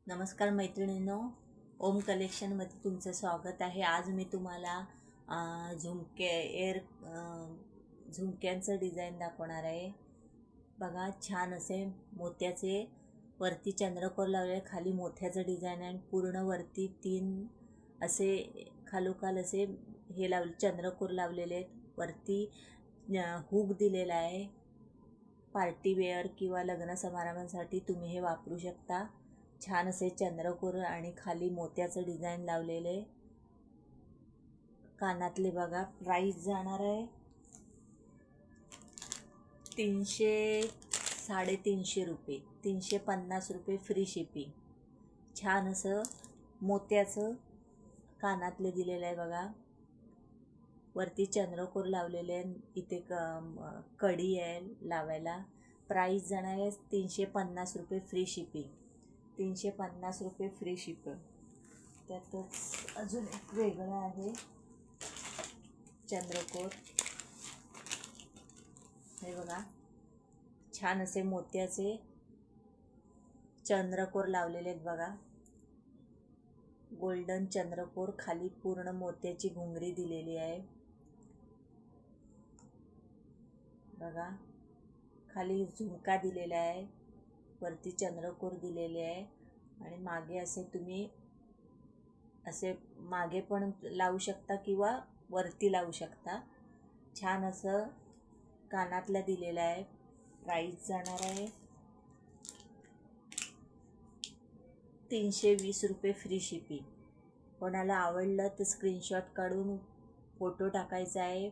नमस्कार मैत्रिणींनो, ओम कलेक्शनमध्ये तुमचं स्वागत आहे। आज मी तुम्हाला झुमक्यांचं डिझाईन दाखवणार आहे। बघा, छान असे मोत्याचे वरती चंद्रकोर लावलेले, खाली मोत्याचं डिझाईन आहे। पूर्ण वरती 3 असे खालोखाल असे हे चंद्रकोर लावलेले आहेत। वरती हुक दिलेला आहे। पार्टी वेअर किंवा लग्न समारंभासाठी तुम्ही हे वापरू शकता। छान असे चंद्रकोर आणि खाली मोत्याचं डिझाईन लावलेले। कानातले बघा, प्राइस जाणार आहे 300-350 रुपये, 350 रुपये फ्री शिपिंग। छान असं मोत्याचं कानातले दिलेलं आहे बघा। वरती चंद्रकोर लावलेले आहे, इथे कडी आहे लावायला। प्राइस जाणार आहे 350 रुपये फ्री शिपिंग, 350 रुपये फ्री शिपिंग। त्यातच अजून एक वेगळं आहे चंद्रकोर, हे बघा। छान असे मोत्याचे चंद्रकोर लावलेले आहेत बघा। गोल्डन चंद्रकोर, खाली पूर्ण मोत्याची घुंगरी दिलेली आहे बघा। खाली झुमका दिलेला आहे, वरती चंद्रकोर दिलेले आहे आणि मागे असे तुम्ही असे मागे पण लावू शकता किंवा वरती लावू शकता। छान असं कानातला दिलेला आहे। प्राइस जाणार आहे 320 रुपये फ्री शिपिंग। कोणाला आवडलं तर स्क्रीनशॉट काढून फोटो टाकायचा आहे।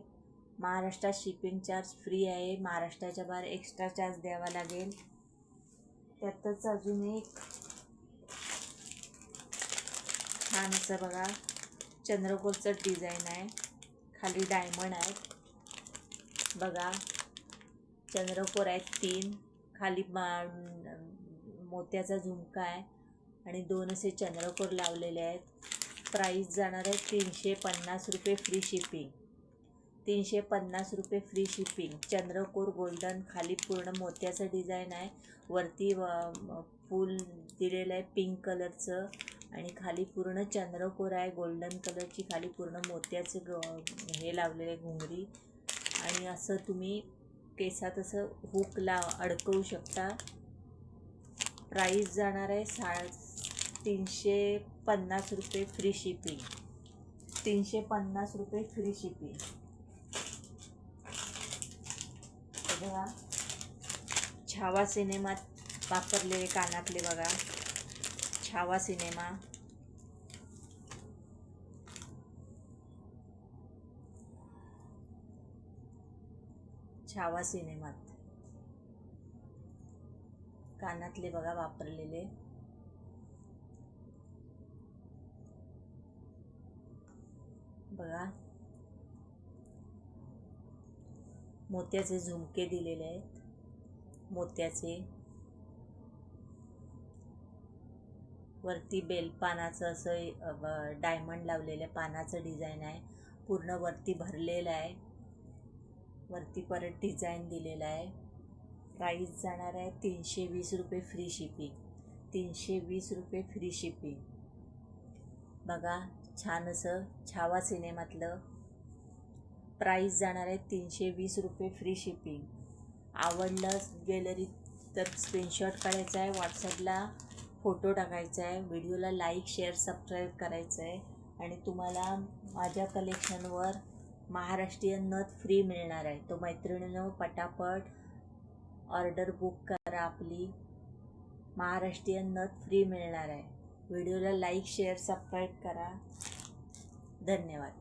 महाराष्ट्रात शिपिंग चार्ज फ्री आहे, महाराष्ट्राच्या बाहेर एक्स्ट्रा चार्ज द्यावा लागेल। त्यातच अजून एक छान असं बघा चंद्रकोरचं डिझाईन आहे, खाली डायमंड आहेत बघा। चंद्रकोर आहेत 3, खाली मोत्याचा झुमका आहे आणि 2 असे चंद्रकोर लावलेले आहेत। प्राइस जाणार आहे 350 रुपये फ्री शिपिंग, 350 रुपये फ्री शिपिंग। चंद्रकोर गोल्डन, खाली पूर्ण मोत्याचं डिझाईन आहे, वरती फूल दिलेलं आहे पिंक कलरचं आणि खाली पूर्ण चंद्रकोर आहे गोल्डन कलरची। खाली पूर्ण मोत्याचे हे लावलेले घुंगरी आणि असं तुम्ही केसात असं हुक अडकवू शकता। प्राइस जाणार आहे 350 रुपये फ्री शिपिंग, 350 रुपये फ्री शिपिंग। बघा, छावा सिनेमात वापरलेले कानातले बघा, छावा सिनेमा। छावा सिनेमात कानातले बघा वापरलेले। बघा, मोत्याचे झुमके दिलेले आहेत, मोत्याचे। वरती बेलपानाचं असं डायमंड लावलेलं पानाचं डिझाईन आहे, पूर्ण वरती भरलेलं आहे। वरती परत डिझाईन दिलेला आहे। प्राइस जाणार आहे 320 रुपये फ्री शिपिंग, 320 रुपये फ्री शिपिंग। बघा, छान असं छावा सिनेमातलं। प्राइस जाणार आहे 320 रुपये फ्री शिपिंग। आवडलं ज्वेलरी तर स्क्रीनशॉट काढायचा आहे, व्हॉट्सअपला फोटो टाकायचा आहे, व्हिडिओला लाईक शेअर सबस्क्राईब करायचं आहे आणि तुम्हाला माझ्या कलेक्शनवर महाराष्ट्रीयन नथ फ्री मिळणार आहे। तो मैत्रिणींनो पटापट ऑर्डर बुक करा, आपली महाराष्ट्रीयन नथ फ्री मिळणार आहे। व्हिडिओला लाईक शेअर सबस्क्राईब करा। धन्यवाद।